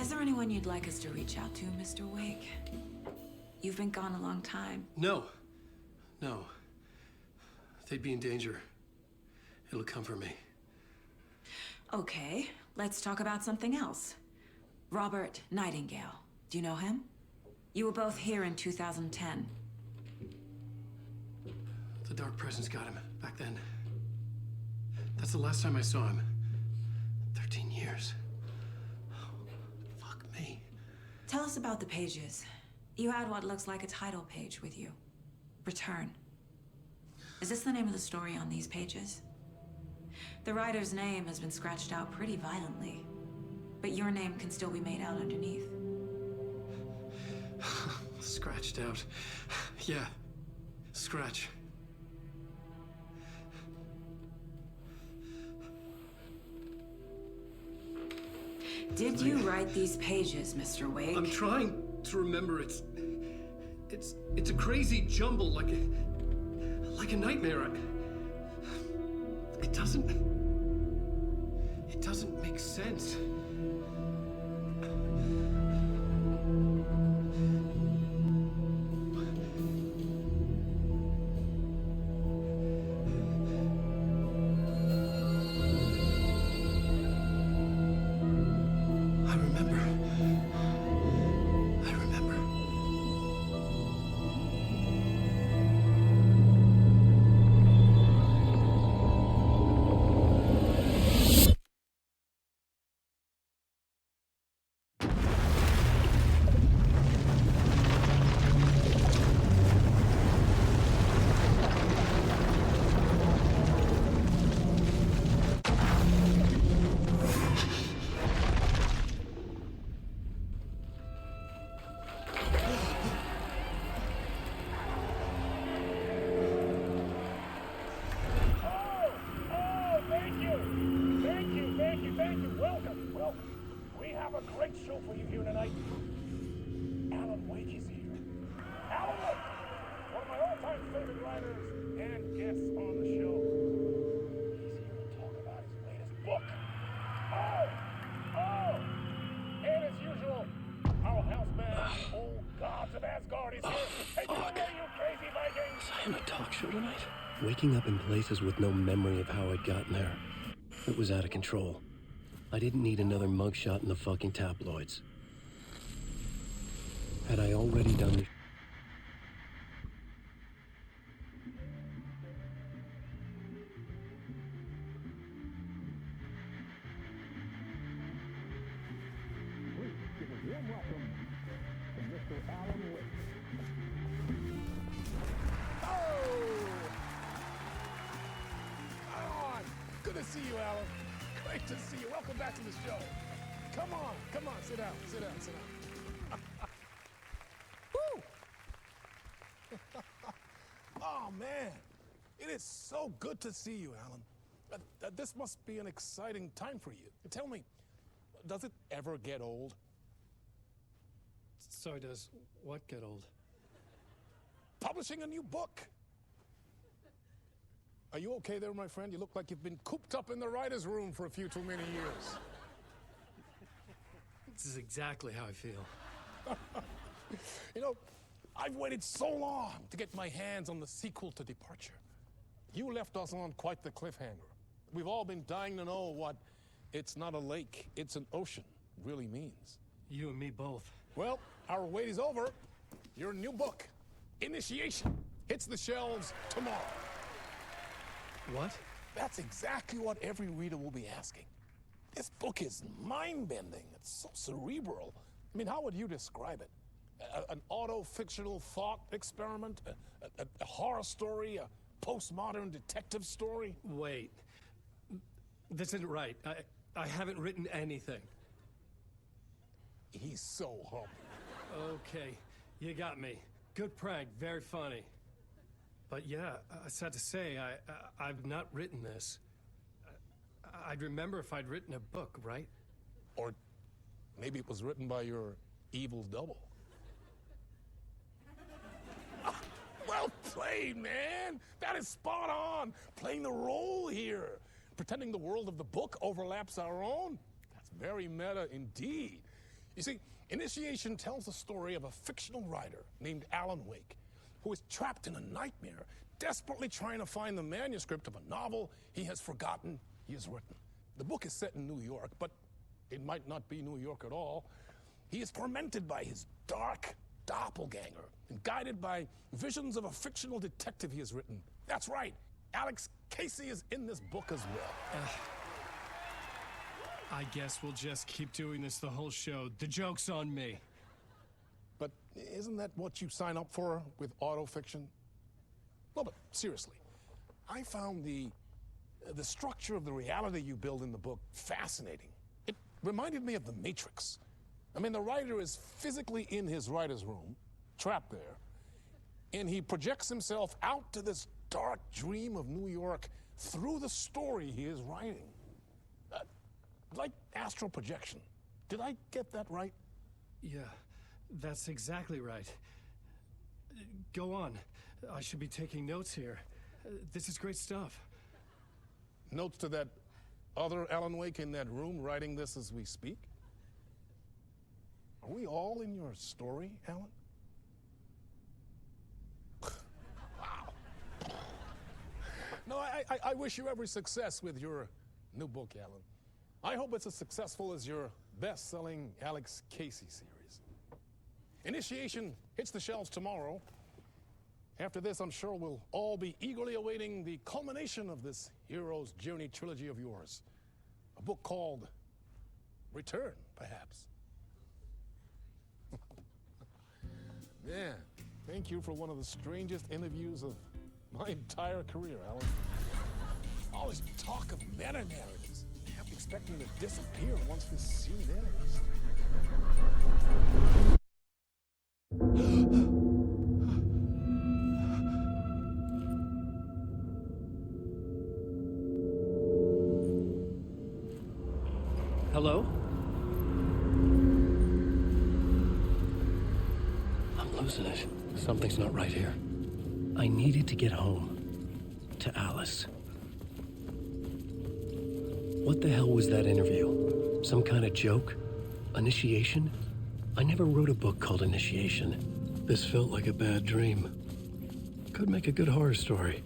Is there anyone you'd like us to reach out to, Mr. Wake? You've been gone a long time. No. No. They'd be in danger. It'll come for me. Okay, let's talk about something else. Robert Nightingale. Do you know him? You were both here in 2010. The Dark Presence got him back then. That's the last time I saw him. 13 years. Oh, fuck me. Tell us about the pages. You had what looks like a title page with you. Return. Is this the name of the story on these pages? The writer's name has been scratched out pretty violently, but your name can still be made out underneath. Scratched out. Yeah. Scratch. Did you write these pages, Mr. Wake? I'm trying to remember. It's a crazy jumble, like a nightmare. It doesn't make sense. Waking up in places with no memory of how I'd gotten there. It was out of control. I didn't need another mugshot in the fucking tabloids. Had I already done the... Please give a warm welcome to Mr. Alan Wake. Good to see you, Alan. Great to see you. Welcome back to the show. Come on, sit down, sit down. Woo! Oh, man. It is so good to see you, Alan. This must be an exciting time for you. Tell me, does it ever get old? Sorry, does what get old? Publishing a new book. Are you okay there, my friend? You look like you've been cooped up in the writer's room for a few too many years. This is exactly how I feel. You know, I've waited so long to get my hands on the sequel to Departure. You left us on quite the cliffhanger. We've all been dying to know what "it's not a lake, it's an ocean" really means. You and me both. Well, our wait is over. Your new book, Initiation, hits the shelves tomorrow. What? That's exactly what every reader will be asking. This book is mind-bending. It's so cerebral. I mean, how would you describe it? An auto-fictional thought experiment? A horror story? A postmodern detective story? Wait. This isn't right. I haven't written anything. He's so humble. Okay, you got me. Good prank, very funny. But yeah, sad to say, I've not written this. I'd remember if I'd written a book, right? Or maybe it was written by your evil double. Well played, man! That is spot on! Playing the role here. Pretending the world of the book overlaps our own. That's very meta indeed. You see, Initiation tells the story of a fictional writer named Alan Wake, who is trapped in a nightmare, desperately trying to find the manuscript of a novel he has forgotten he has written. The book is set in New York, but it might not be New York at all. He is tormented by his dark doppelganger and guided by visions of a fictional detective he has written. That's right, Alex Casey is in this book as well. I guess we'll just keep doing this the whole show. The joke's on me. But isn't that what you sign up for with autofiction? No, but seriously, I found the structure of the reality you build in the book fascinating. It reminded me of The Matrix. I mean, the writer is physically in his writer's room, trapped there, and he projects himself out to this dark dream of New York through the story he is writing. Like astral projection. Did I get that right? Yeah, that's exactly right. Go on. I should be taking notes here. This is great stuff. Notes to that other Alan Wake in that room writing this as we speak? Are we all in your story, Alan? Wow. No, I wish you every success with your new book, Alan. I hope it's as successful as your best-selling Alex Casey series. Initiation hits the shelves tomorrow. After this, I'm sure we'll all be eagerly awaiting the culmination of this hero's journey trilogy of yours. A book called Return, perhaps. Yeah, thank you for one of the strangest interviews of my entire career, Alan. All this talk of meta-narratives. Expecting to disappear once this scene ends. Hello? I'm losing it. Something's not right here. I needed to get home. To Alice. What the hell was that interview? Some kind of joke? Initiation? I never wrote a book called Initiation. This felt like a bad dream. Could make a good horror story.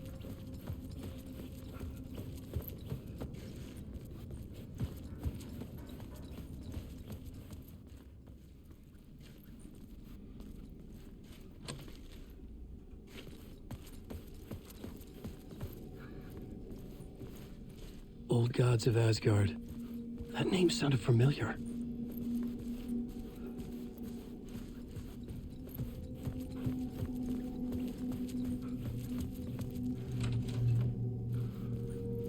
Old Gods of Asgard. That name sounded familiar.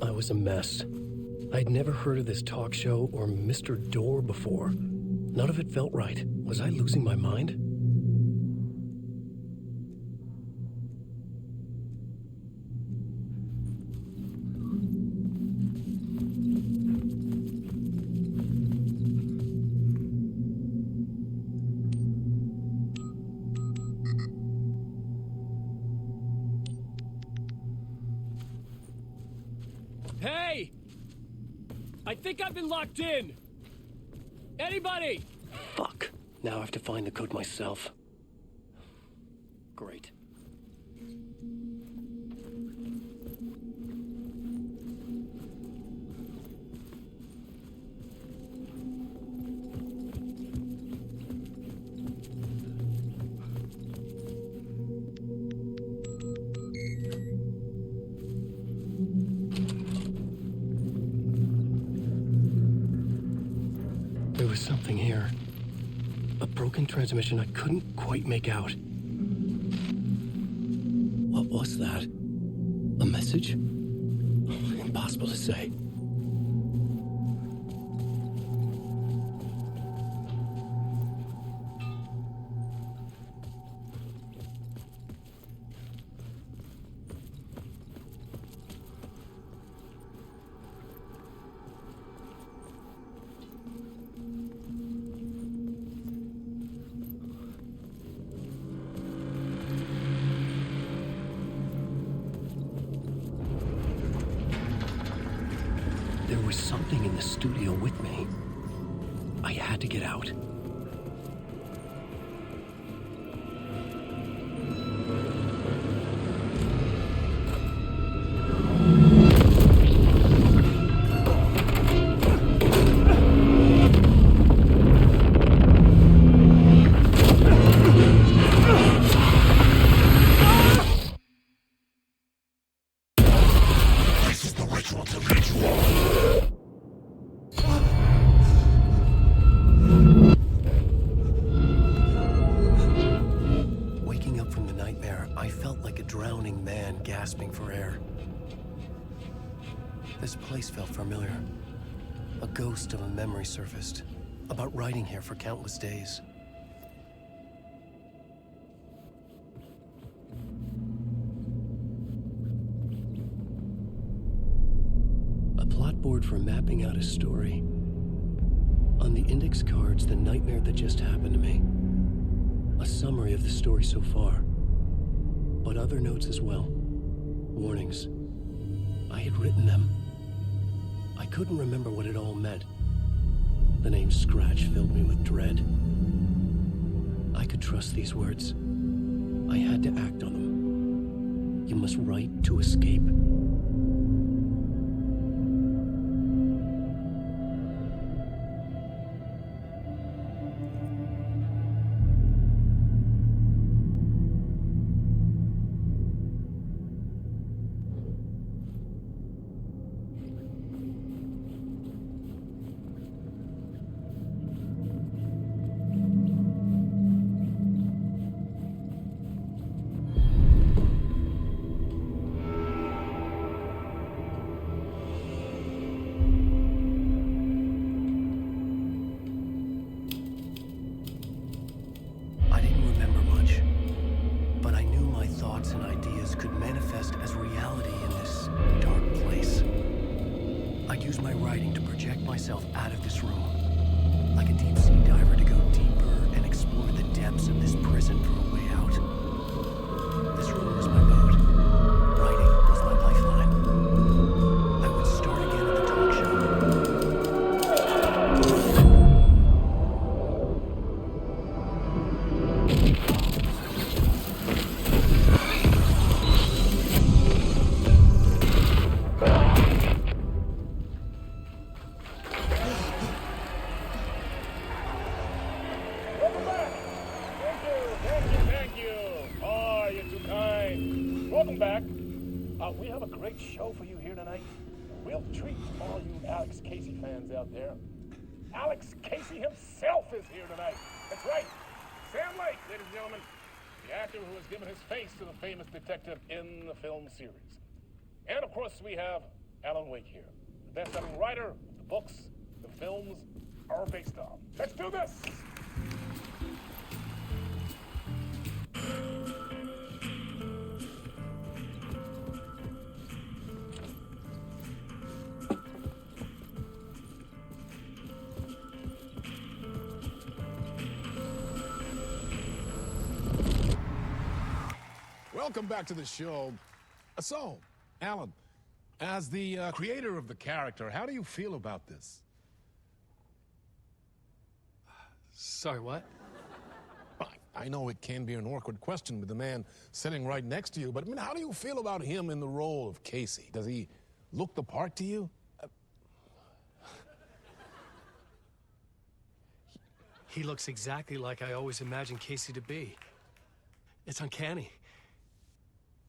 I was a mess. I'd never heard of this talk show or Mr. Door before. None of it felt right. Was I losing my mind? Hey! I think I've been locked in! Anybody? Fuck. Now I have to find the code myself. Great. There was something here. A broken transmission I couldn't quite make out. What was that? A message? Impossible to say. There was something in the studio with me. I had to get out. I felt like a drowning man gasping for air. This place felt familiar. A ghost of a memory surfaced, about writing here for countless days. A plot board for mapping out a story. On the index cards, the nightmare that just happened to me. A summary of the story so far, but other notes as well. Warnings. I had written them. I couldn't remember what it all meant. The name Scratch filled me with dread. I could trust these words. I had to act on them. You must write to escape. Welcome back. We have a great show for you here tonight. A real treat to all you Alex Casey fans out there. Alex Casey himself is here tonight. That's right. Sam Lake, ladies and gentlemen, the actor who has given his face to the famous detective in the film series. And of course, we have Alan Wake here, the best-selling writer, the books, the films are based on. Let's do this! Welcome back to the show. So, Alan, as the creator of the character, how do you feel about this? Sorry, what? I know it can be an awkward question with the man sitting right next to you, but I mean, how do you feel about him in the role of Casey? Does he look the part to you? He looks exactly like I always imagined Casey to be. It's uncanny.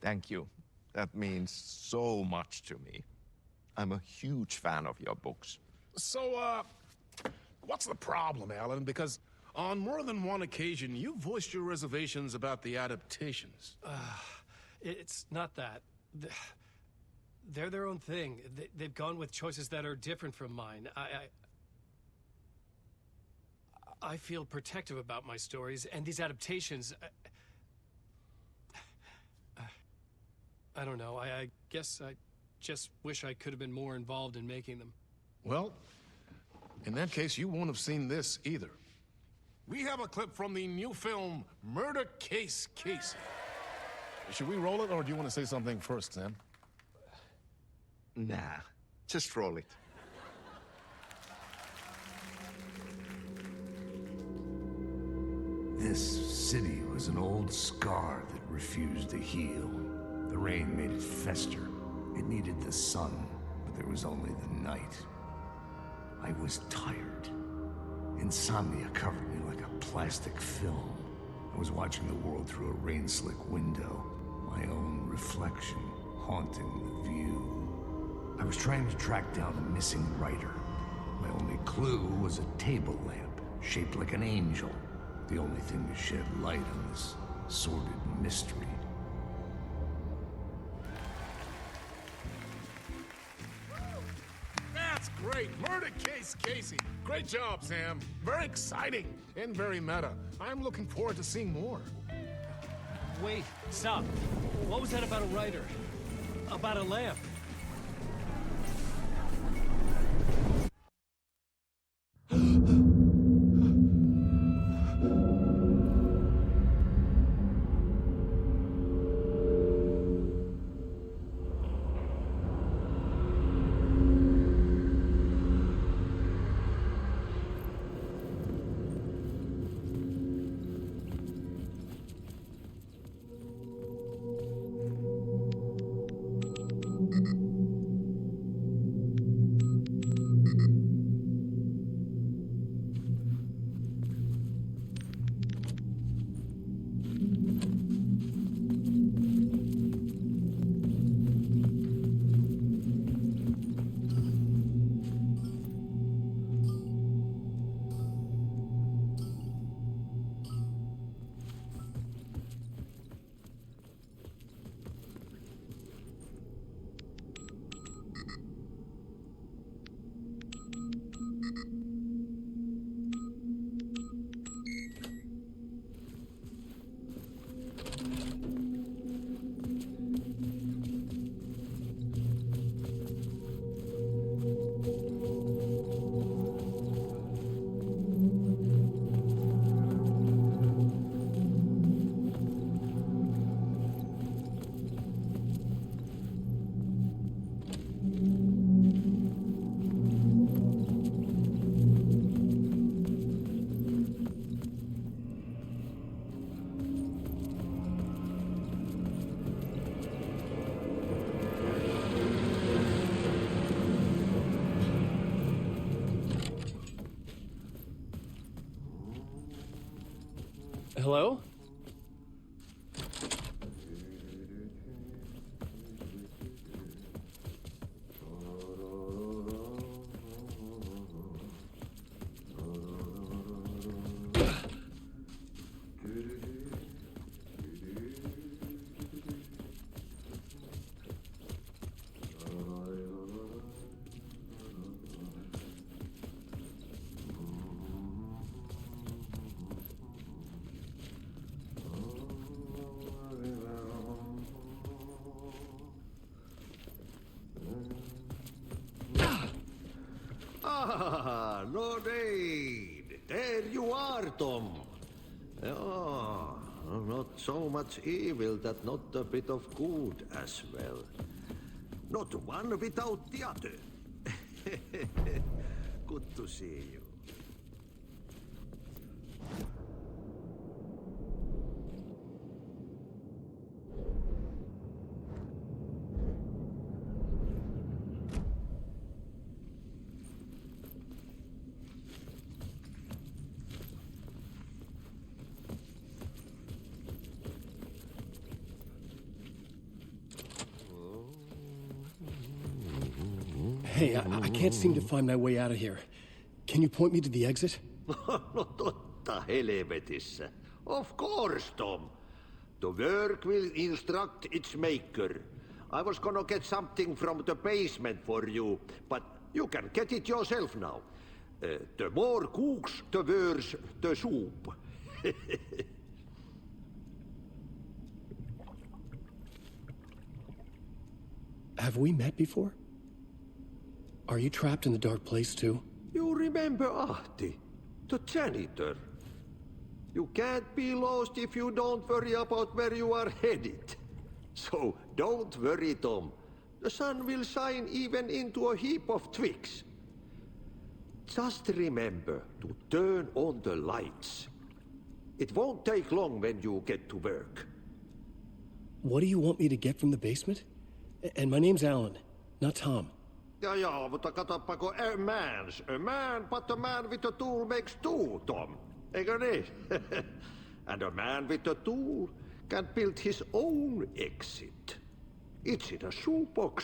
Thank you. That means so much to me. I'm a huge fan of your books. So, what's the problem, Alan? Because on more than one occasion, you voiced your reservations about the adaptations. It's not that. They're their own thing. They've gone with choices that are different from mine. I feel protective about my stories, and these adaptations... I don't know. I guess I just wish I could have been more involved in making them. Well, in that case, you won't have seen this either. We have a clip from the new film, Murder Case Casey. Should we roll it, or do you want to say something first, Sam? Nah, just roll it. This city was an old scar that refused to heal. The rain made it fester. It needed the sun, but there was only the night. I was tired. Insomnia covered me like a plastic film. I was watching the world through a rain-slick window, my own reflection haunting the view. I was trying to track down a missing writer. My only clue was a table lamp, shaped like an angel. The only thing to shed light on this sordid mystery. great. Murder case, Casey. Great job, Sam. Very exciting and very meta. I'm looking forward to seeing more. Wait, stop. What was that about a writer? About a lamp? Hello? Ah, no need. There you are, Tom. Oh, not so much evil that not a bit of good as well. Not one without the other. Good to see you. Hey, I can't seem to find my way out of here. Can you point me to the exit? No totta helvetissä. Of course, Tom. The work will instruct its maker. I was gonna get something from the basement for you, but you can get it yourself now. The more cooks, the worse the soup. Have we met before? Are you trapped in the dark place too? You remember Ahti, the janitor. You can't be lost if you don't worry about where you are headed. So don't worry, Tom. The sun will shine even into a heap of twigs. Just remember to turn on the lights. It won't take long when you get to work. What do you want me to get from the basement? And my name's Alan, not Tom. Ja, mutta katsopako a man, but a man with a tool makes two, Tom. Eikö niin? And a man with a tool can build his own exit. It's in a shoebox,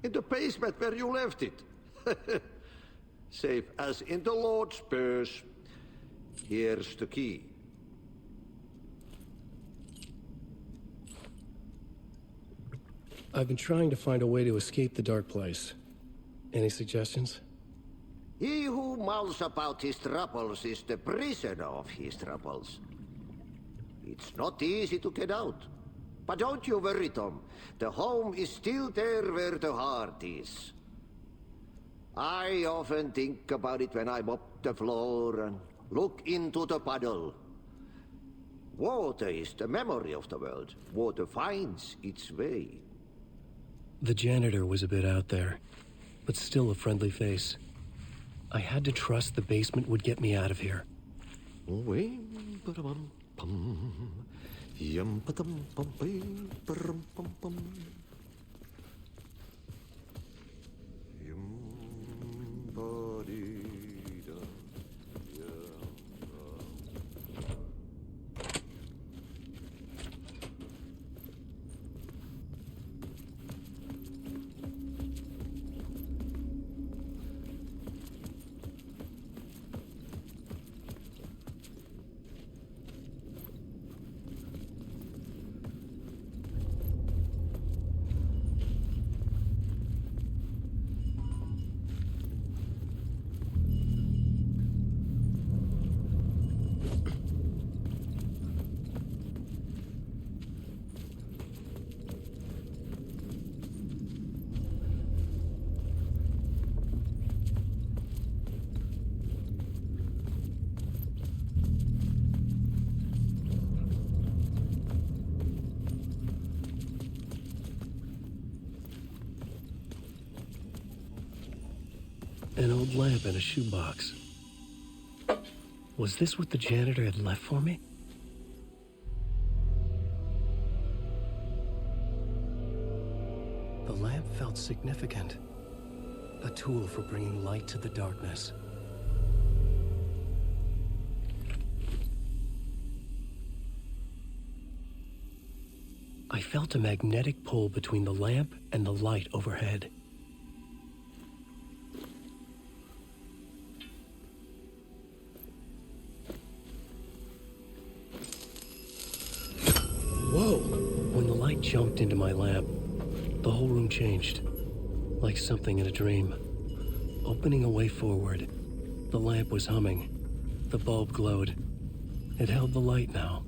in the basement where you left it. Safe as in the Lord's purse. Here's the key. I've been trying to find a way to escape the dark place. Any suggestions? He who mouths about his troubles is the prisoner of his troubles. It's not easy to get out. But don't you worry, Tom. The home is still there where the heart is. I often think about it when I mop the floor and look into the puddle. Water is the memory of the world. Water finds its way. The janitor was a bit out there, but still a friendly face. I had to trust the basement would get me out of here. An old lamp in a shoebox. Was this what the janitor had left for me? The lamp felt significant. A tool for bringing light to the darkness. I felt a magnetic pull between the lamp and the light overhead. Whoa! When the light jumped into my lamp, the whole room changed, like something in a dream. Opening a way forward, the lamp was humming. The bulb glowed. It held the light now.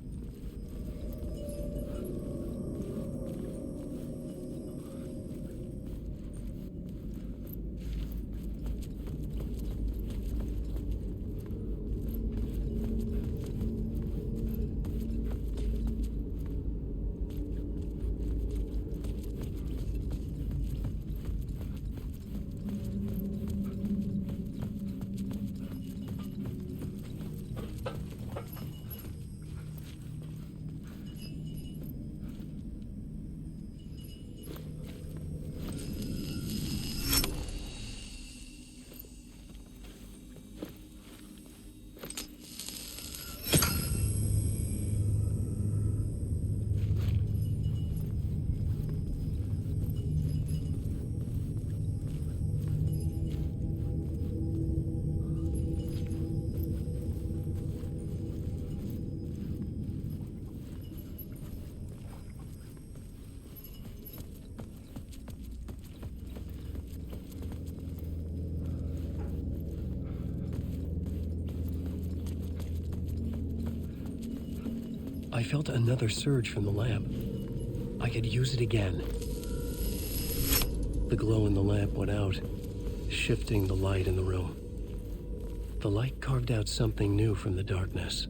I felt another surge from the lamp. I could use it again. The glow in the lamp went out, shifting the light in the room. The light carved out something new from the darkness.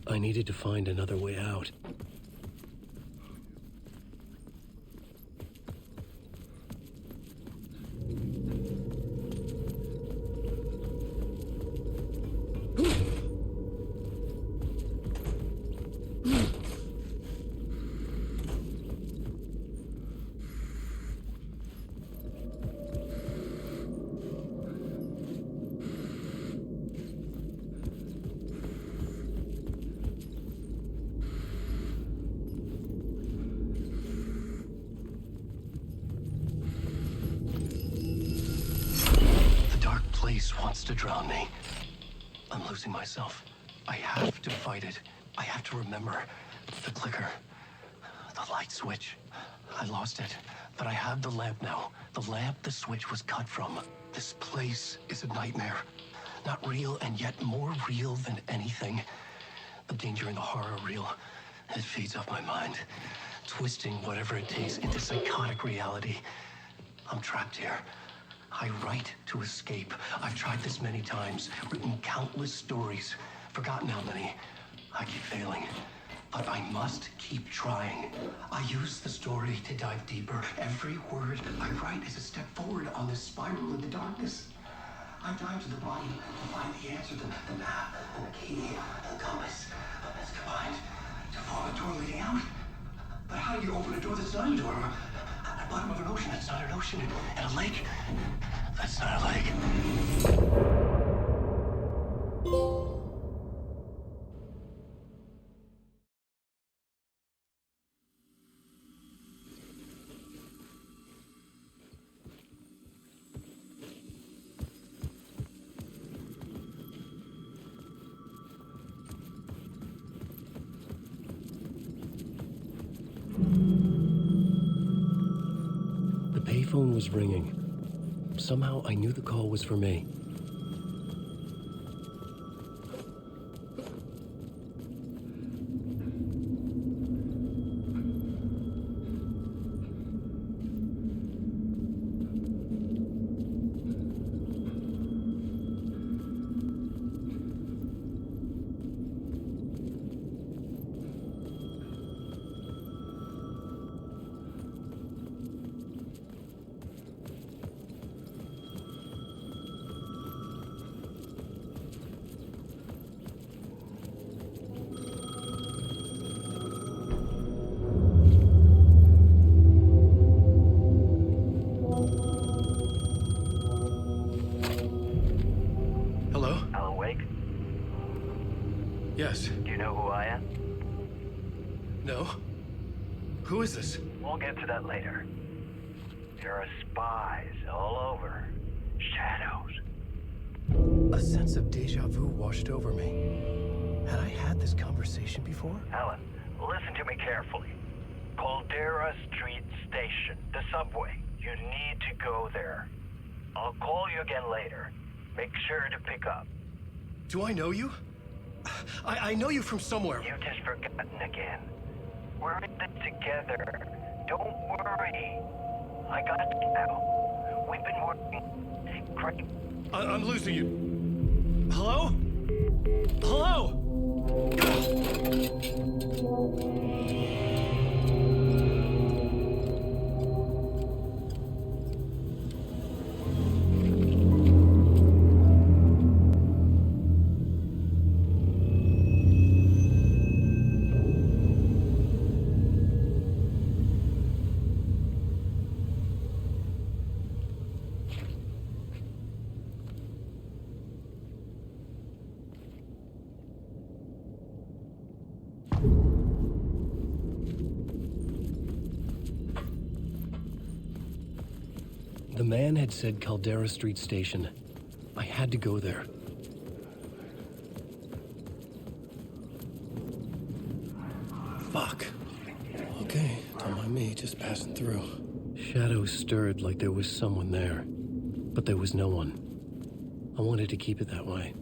I needed to find another way out. Wants to drown me. I'm losing myself. I have to fight it. I have to remember. The clicker. The light switch. I lost it. But I have the lamp now. The lamp the switch was cut from. This place is a nightmare. Not real, and yet more real than anything. The danger and the horror real. It feeds off my mind. Twisting whatever it takes into psychotic reality. I'm trapped here. I write to escape. I've tried this many times, written countless stories, forgotten how many. I keep failing, but I must keep trying. I use the story to dive deeper. Every word I write is a step forward on this spiral into darkness. I dive to the bottom to find the answer, the map, and the key, and the compass. That's combined to form a door leading out. But how do you open a door that's not a door? At the bottom of an ocean that's not an ocean, and a lake that's not a lake. The payphone was ringing. Somehow I knew the call was for me. Yes. Do you know who I am? No? Who is this? We'll get to that later. There are spies all over. Shadows. A sense of deja vu washed over me. Had I had this conversation before? Alan, listen to me carefully. Caldera Street Station, the subway. You need to go there. I'll call you again later. Make sure to pick up. Do I know you? I know you from somewhere. You've just forgotten again. We're in this together. Don't worry. I got you now. We've been working great. I'm losing you. Hello? Hello? The man had said Caldera Street Station. I had to go there. Fuck. Okay, don't mind me, just passing through. Shadows stirred like there was someone there, but there was no one. I wanted to keep it that way.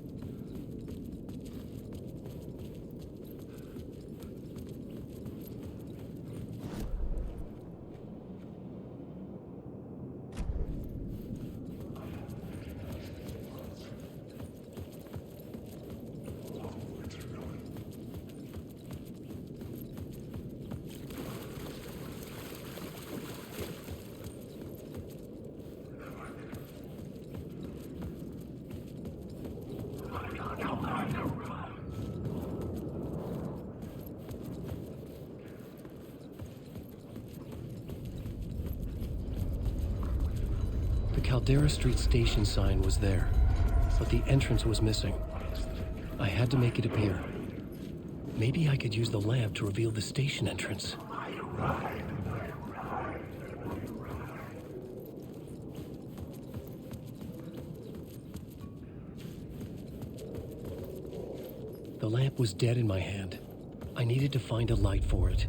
The Caldera Street station sign was there, but the entrance was missing. I had to make it appear. Maybe I could use the lamp to reveal the station entrance. The lamp was dead in my hand. I needed to find a light for it.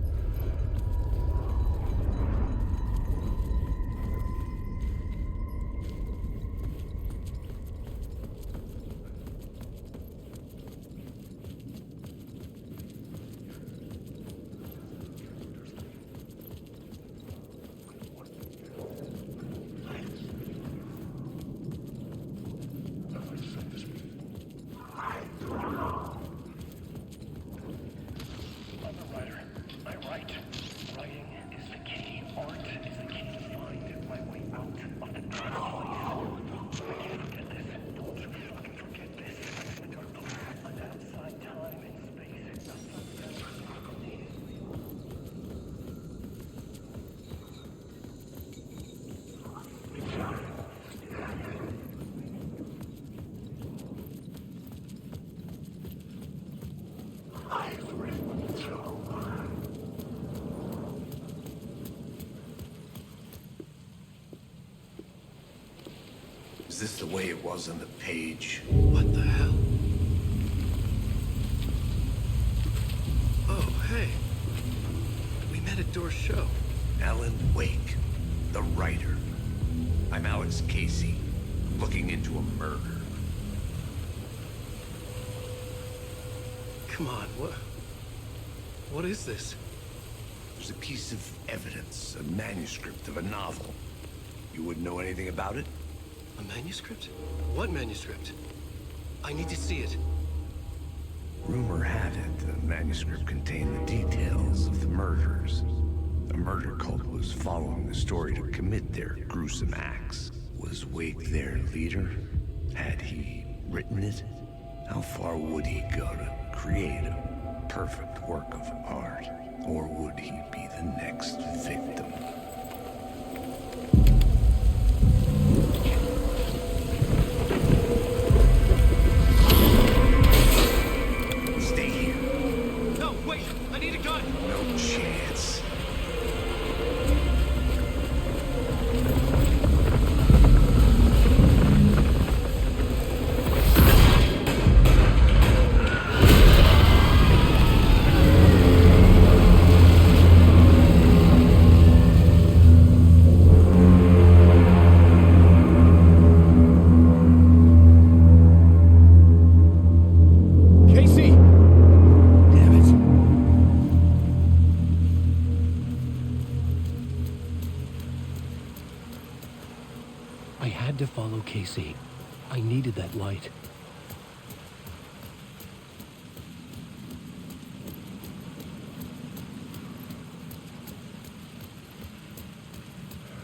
Is this the way it was on the page? What the hell? Oh, hey. We met at Door's show. Alan Wake, the writer. I'm Alex Casey, looking into a murder. Come on, what is this? There's a piece of evidence, a manuscript of a novel. You wouldn't know anything about it? A manuscript? What manuscript? I need to see it. Rumor had it the manuscript contained the details of the murders. A murder cult was following the story to commit their gruesome acts. Was Wake their leader? Had he written it? How far would he go to create a perfect work of art? Or would he be the next victim? Stay here. No, wait! I need a gun! No chance. Casey! Damn it. I had to follow Casey. I needed that light.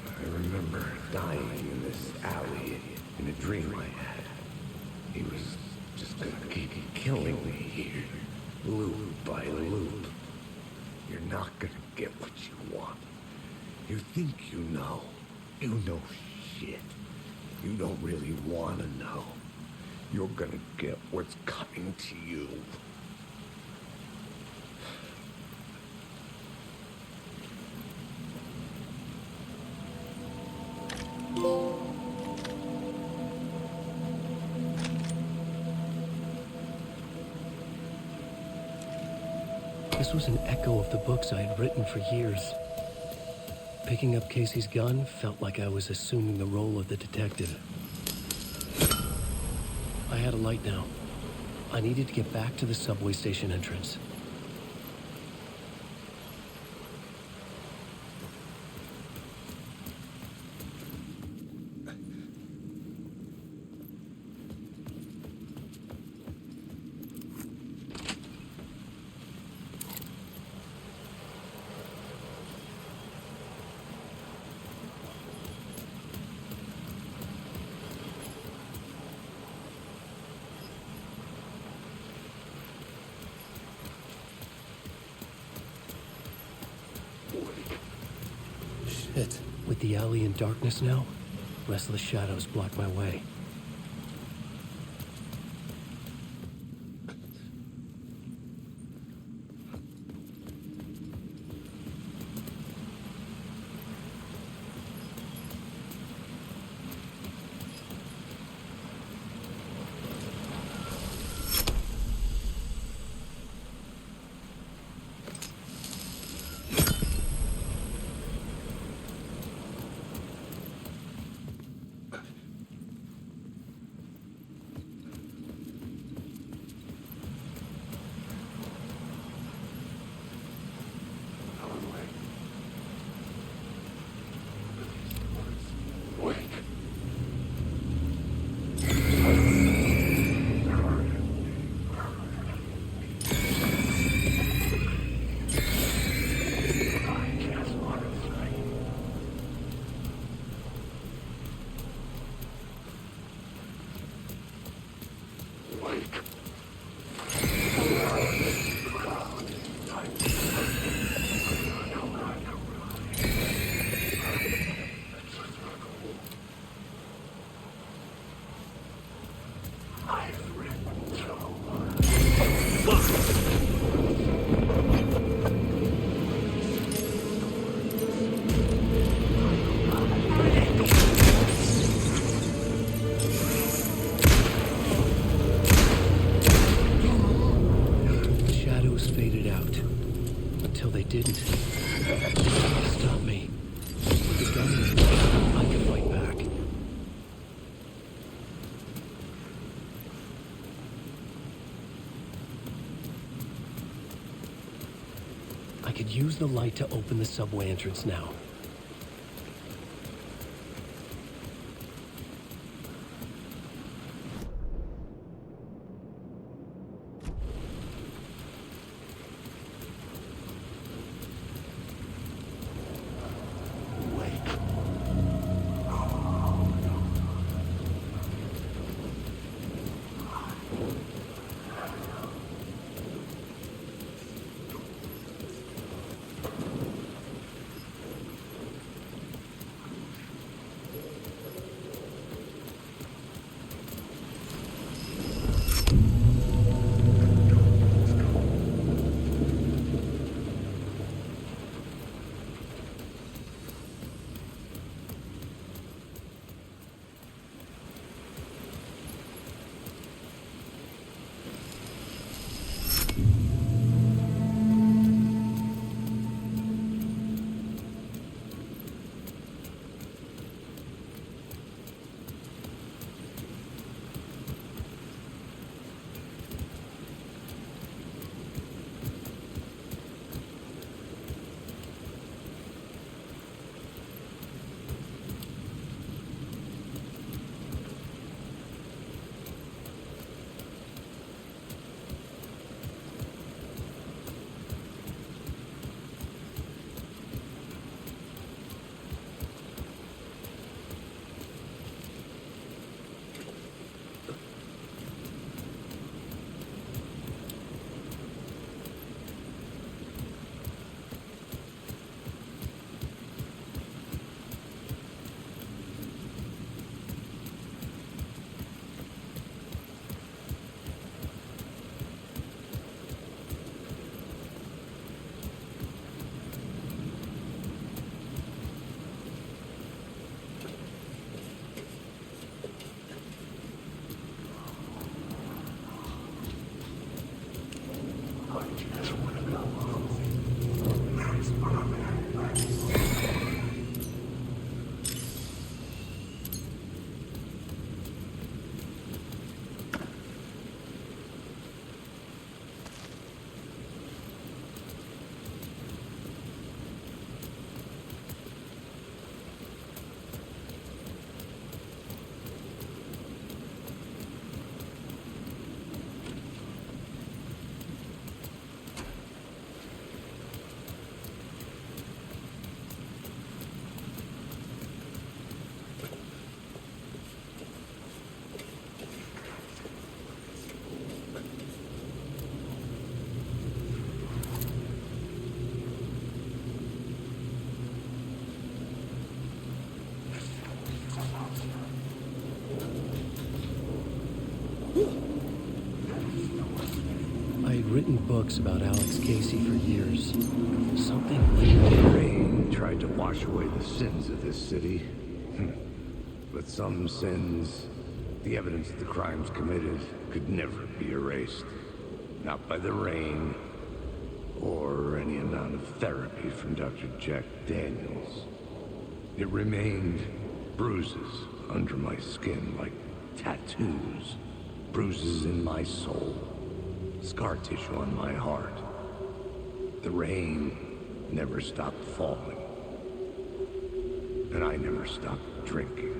I remember dying in this alley in a dream I had. He was just gonna keep killing me here, loop by loop. You're not gonna get what you want. You think you know. You know shit. You don't really wanna know. You're gonna get what's coming to you. This was an echo of the books I had written for years. Picking up Casey's gun felt like I was assuming the role of the detective. I had a light now. I needed to get back to the subway station entrance. pit. With the alley in darkness now, restless shadows block my way. Didn't. Stop me. With the gun, I can fight back. I could use the light to open the subway entrance now. written books about Alex Casey for years. Something weird. Rain tried to wash away the sins of this city. But some sins, the evidence of the crimes committed, could never be erased. Not by the rain, or any amount of therapy from Dr. Jack Daniels. It remained bruises under my skin, like tattoos. Bruises in my soul. Scar tissue on my heart. The rain never stopped falling. And I never stopped drinking.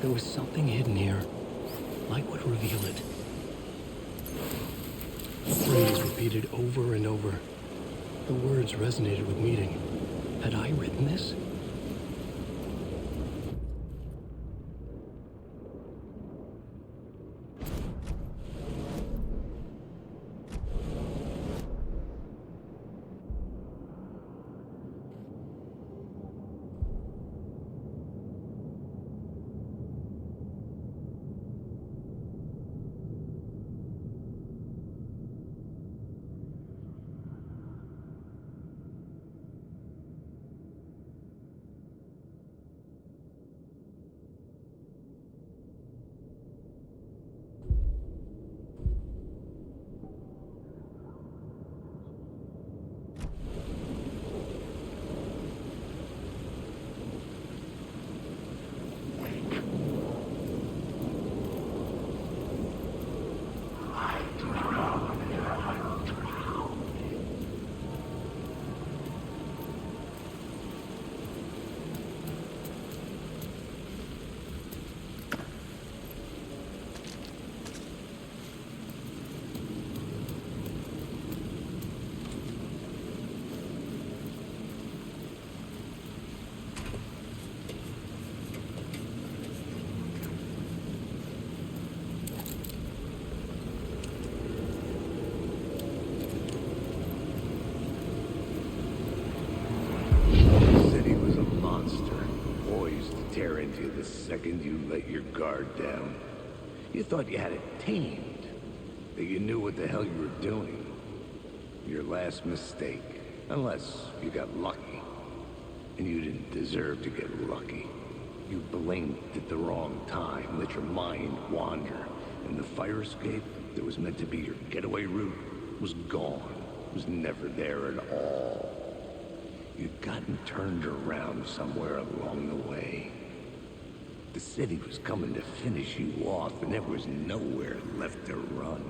There was something hidden here. Light would reveal it. The phrase repeated over and over. The words resonated with meaning. Had I written this? The second you let your guard down, you thought you had it tamed, that you knew what the hell you were doing. Your last mistake, unless you got lucky. And you didn't deserve to get lucky. You blinked at the wrong time, let your mind wander, and the fire escape that was meant to be your getaway route was gone, was never there at all. You'd gotten turned around somewhere along the way. The city was coming to finish you off, and there was nowhere left to run.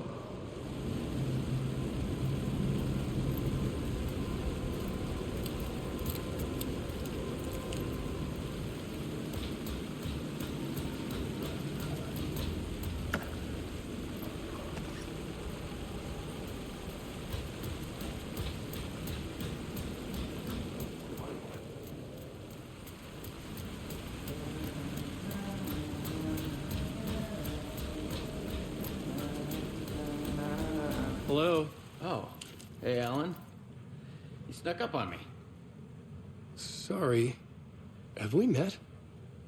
Hello? Oh. Hey, Alan. You snuck up on me. Sorry. Have we met?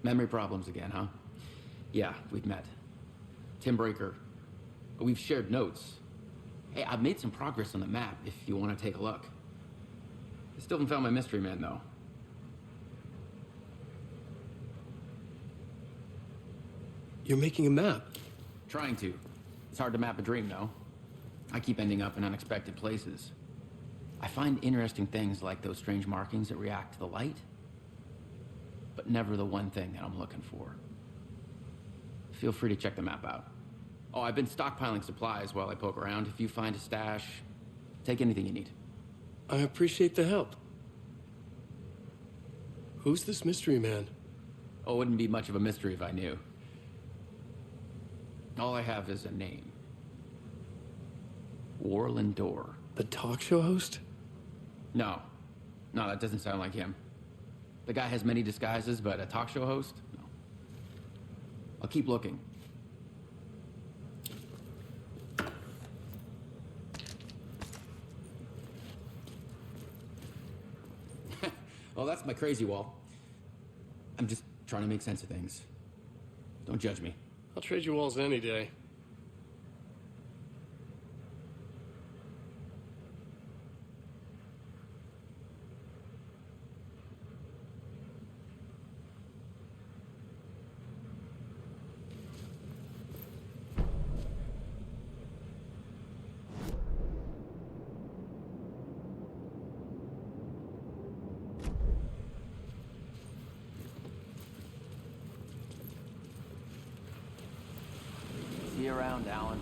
Memory problems again, huh? Yeah, we've met. Tim Breaker. We've shared notes. Hey, I've made some progress on the map if you want to take a look. I still haven't found my mystery man, though. You're making a map. Trying to. It's hard to map a dream, though. I keep ending up in unexpected places. I find interesting things like those strange markings that react to the light, but never the one thing that I'm looking for. Feel free to check the map out. Oh, I've been stockpiling supplies while I poke around. If you find a stash, take anything you need. I appreciate the help. Who's this mystery man? Oh, it wouldn't be much of a mystery if I knew. All I have is a name. Warland Door. The talk show host? No. No, that doesn't sound like him. The guy has many disguises, but a talk show host? No. I'll keep looking. Well, that's my crazy wall. I'm just trying to make sense of things. Don't judge me. I'll trade you walls any day. See you around, Alan.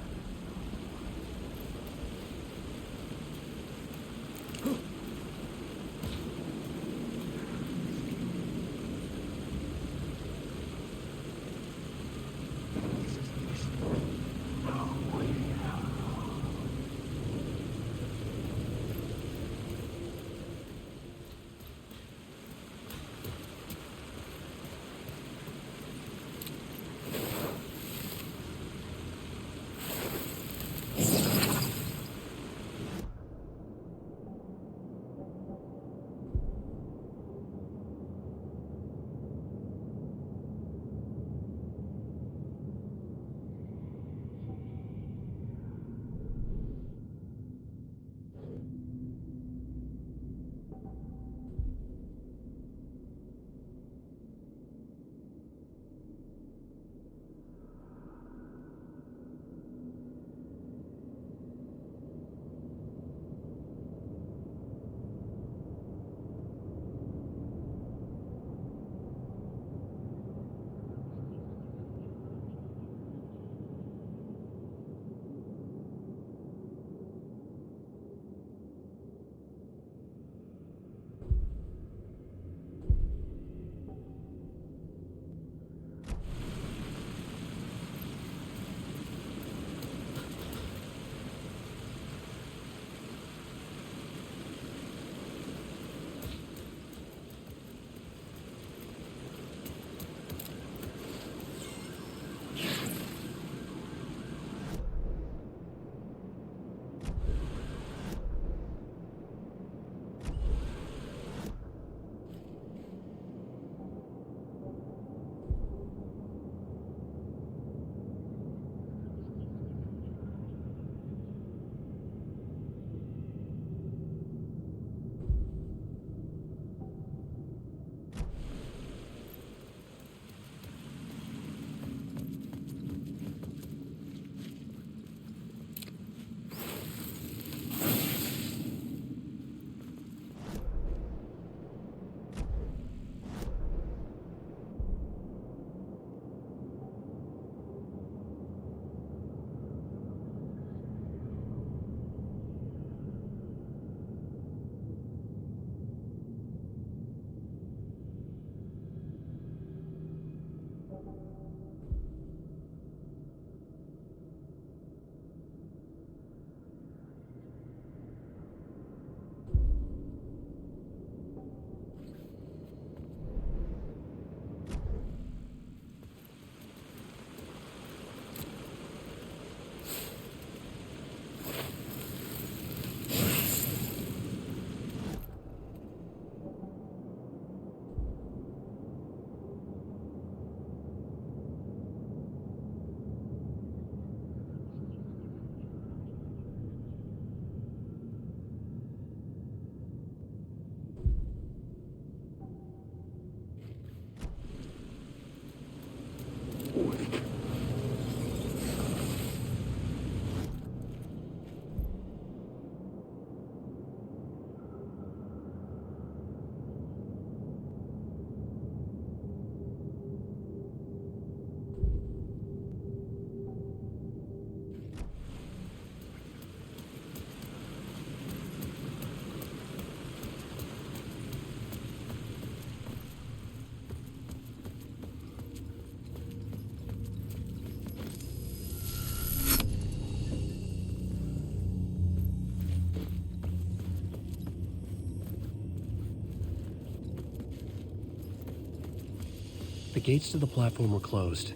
The gates to the platform were closed.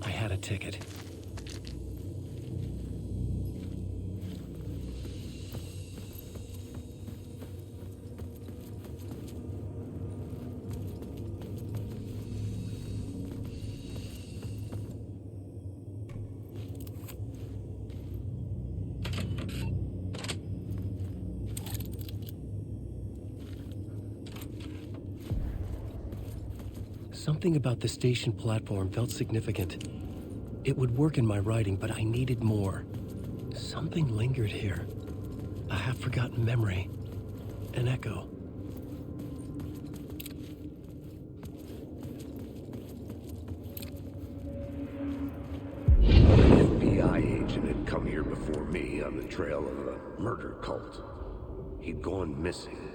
I had a ticket. Something about the station platform felt significant. It would work in my writing, but I needed more. Something lingered here. A half-forgotten memory. An echo. An FBI agent had come here before me on the trail of a murder cult. He'd gone missing,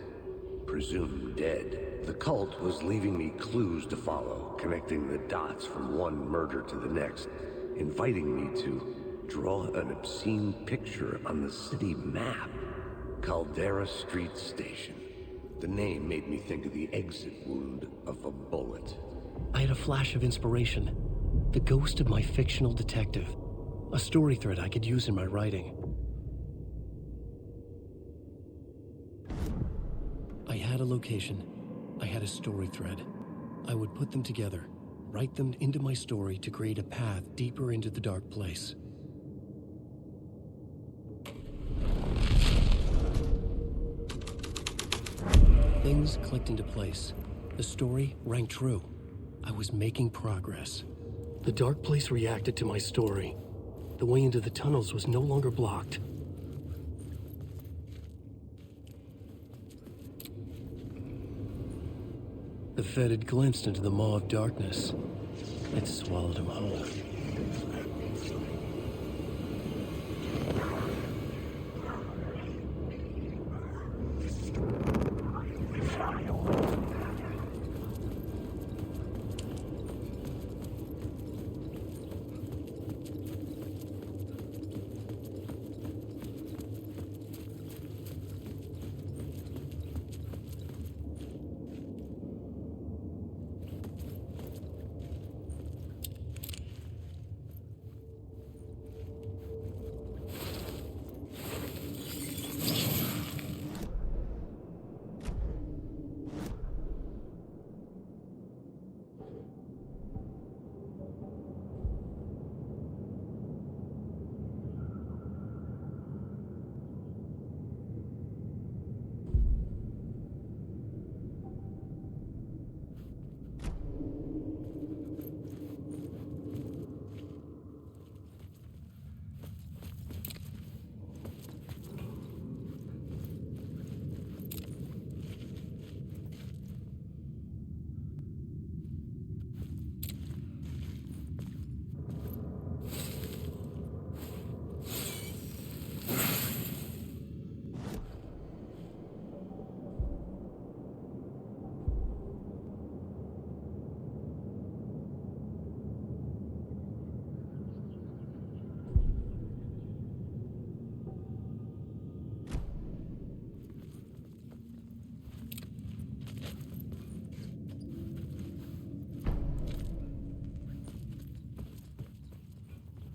presumed dead. The cult was leaving me clues to follow, connecting the dots from one murder to the next, inviting me to draw an obscene picture on the city map. Caldera Street Station. The name made me think of the exit wound of a bullet. I had a flash of inspiration. The ghost of my fictional detective. A story thread I could use in my writing. I had a location. I had a story thread. I would put them together, write them into my story to create a path deeper into the dark place. Things clicked into place. The story rang true. I was making progress. The dark place reacted to my story. The way into the tunnels was no longer blocked. The Fed had glimpsed into the maw of darkness. It swallowed him whole.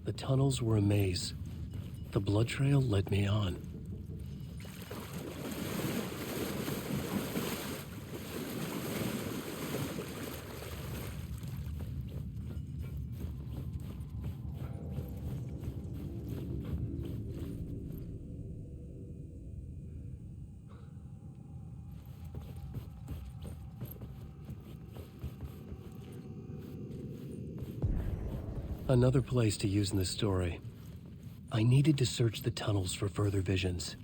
The tunnels were a maze. The blood trail led me on. Another place to use in this story. I needed to search the tunnels for further visions.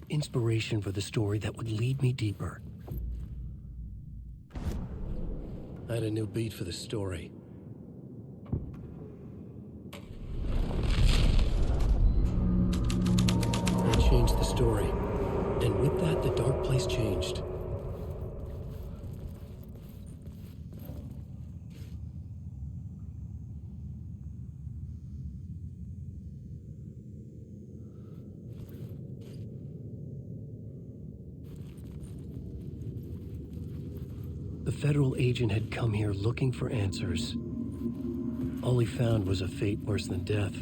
Inspiration for the story that would lead me deeper. I had a new beat for the story. I changed the story. And with that, the dark place changed. The The federal agent had come here looking for answers. All he found was a fate worse than death.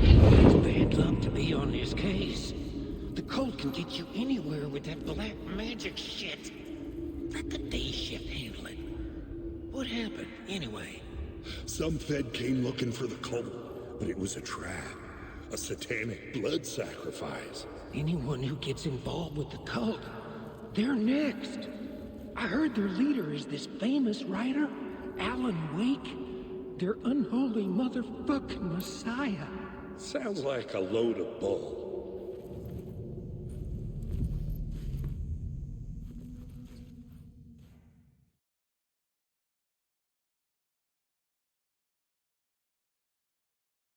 It's bad luck to be on this case. The cult can get you anywhere with that black magic shit. Let the day shift handle it. What happened, anyway? Some Fed came looking for the cult, but it was a trap. A satanic blood sacrifice. Anyone who gets involved with the cult, they're next. I heard their leader is this famous writer, Alan Wake. Their unholy motherfucking messiah. Sounds like a load of bull.